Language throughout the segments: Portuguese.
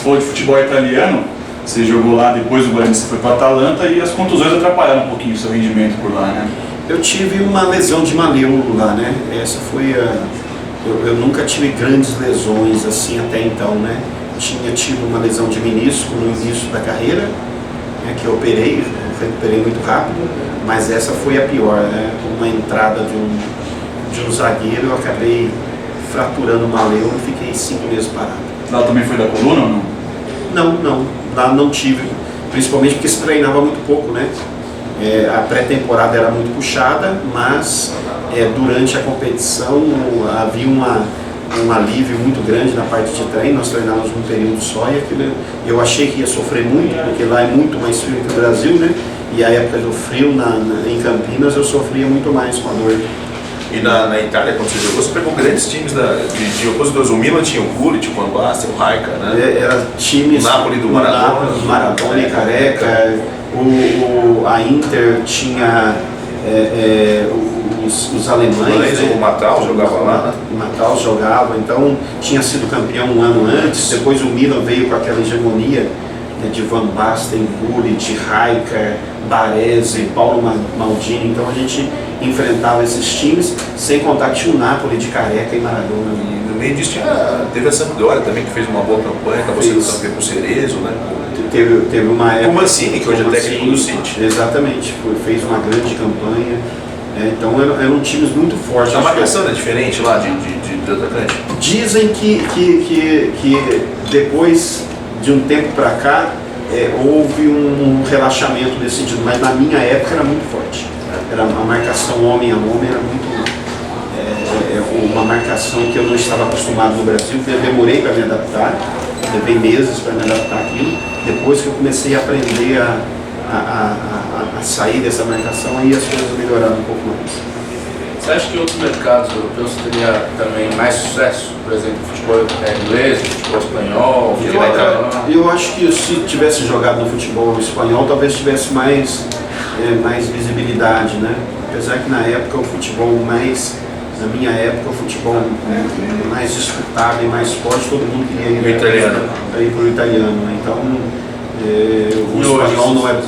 falou de futebol italiano, você jogou lá, depois do Valencia você foi para a Atalanta e as contusões atrapalharam um pouquinho o seu rendimento por lá, né? Eu tive uma lesão de maleu lá, né? Essa foi eu nunca tive grandes lesões assim até então, né? Tinha tido uma lesão de menisco no início da carreira, né, que eu recuperei muito rápido, mas essa foi a pior, né? Uma entrada de um zagueiro, eu acabei fraturando o maleu e fiquei 5 meses parado. Lá também foi da coluna ou não? Não, lá não tive, principalmente porque se treinava muito pouco, né? A pré-temporada era muito puxada, mas durante a competição havia um alívio muito grande na parte de treino. Nós treinávamos num período só e aquilo, eu achei que ia sofrer muito, porque lá é muito mais frio que o Brasil, né? E a época do frio em Campinas eu sofria muito mais com a dor. E na Itália, quando você jogou, você pegou grandes times de opositores. O Milan tinha o Gullit, o Van Basten, o Rijkaard, né? Era times... O Napoli do Maradona. Maradona e Careca. A Inter tinha os alemães, né? O Matal jogava lá. O Matal jogava, então tinha sido campeão um ano antes. Depois o Milan veio com aquela hegemonia, né, de Van Basten, Gullit, Rijkaard, Baresi, Paulo Maldini. Então a gente enfrentava esses times, sem contar que tinha o Napoli de Careca e Maradona. E no meio disso teve a Sampdoria também, que fez uma boa campanha, acabou sendo campeão com o Cerezo, né? Teve uma época... O Mancini, que hoje é técnico do City. Exatamente, fez uma grande campanha. Então eram times muito fortes. A marcação é diferente lá de atacante? Dizem que depois de um tempo para cá houve um relaxamento nesse sentido, mas na minha época era muito forte. Era a marcação homem a homem, era muito uma marcação que eu não estava acostumado no Brasil. Eu demorei para me adaptar, levei meses para me adaptar àquilo. Depois que eu comecei a aprender a sair dessa marcação, aí as coisas melhoraram um pouco mais. Você acha que em outros mercados europeus teria também mais sucesso? Por exemplo, futebol inglês, futebol espanhol, futebol italiano? Eu acho que se tivesse jogado no futebol espanhol, talvez tivesse mais visibilidade, né? Apesar que na época na minha época o futebol mais disputado e mais forte, todo mundo queria ir para o italiano, né? Então o espanhol não era...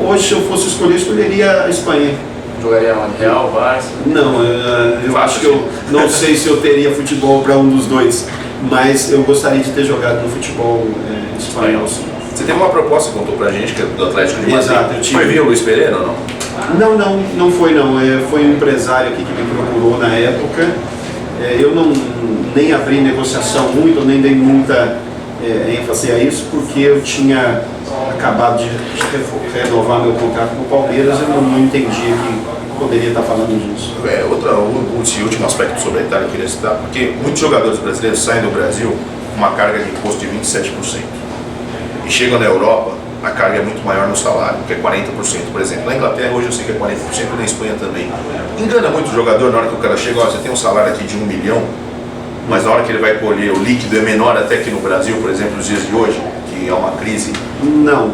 Hoje, se eu fosse escolher, eu escolheria a Espanha. Jogaria onde? Real, Barça? Não, eu acho que eu não sei se eu teria futebol para um dos dois, mas eu gostaria de ter jogado no futebol espanhol, sim. Você teve uma proposta, contou pra gente, que é do Atlético de Madrid. Exato, eu tive. Foi vir o Luiz Pereira ou não? Não foi não. Foi um empresário aqui que me procurou na época. Eu nem abri negociação muito, nem dei muita ênfase a isso, porque eu tinha acabado de renovar meu contrato com o Palmeiras. Eu não entendia que poderia estar falando disso. Esse último aspecto sobre a Itália que eu queria citar, porque muitos jogadores brasileiros saem do Brasil com uma carga de imposto de 27%. E chegam na Europa, a carga é muito maior no salário, que é 40%, por exemplo. Na Inglaterra, hoje eu sei que é 40%, na Espanha também. Engana muito o jogador na hora que o cara chega, você tem um salário aqui de 1 milhão, mas na hora que ele vai colher, o líquido é menor até que no Brasil, por exemplo, nos dias de hoje, que é uma crise. Não,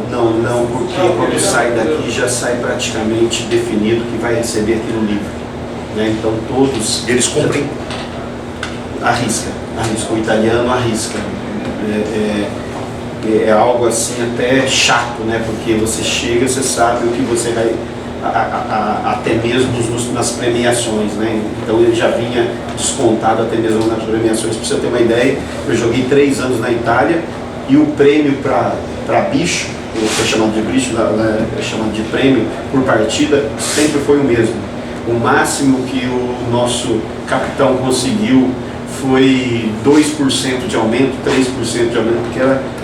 porque quando sai daqui já sai praticamente definido que vai receber aquilo livre, né? Então todos... Eles cumprem? Arrisca, o italiano arrisca. É algo assim até chato, né? Porque você chega, você sabe o que você vai, até mesmo nas premiações, né? Então ele já vinha descontado até mesmo nas premiações. Para você ter uma ideia, eu joguei 3 anos na Itália e o prêmio para bicho, foi chamado de bicho, é chamado de prêmio por partida, sempre foi o mesmo. O máximo que o nosso capitão conseguiu foi 2% de aumento, 3% de aumento, porque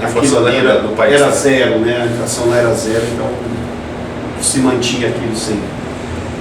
aquilo do país era zero, né? A inflação não era zero, então se mantinha aquilo sempre.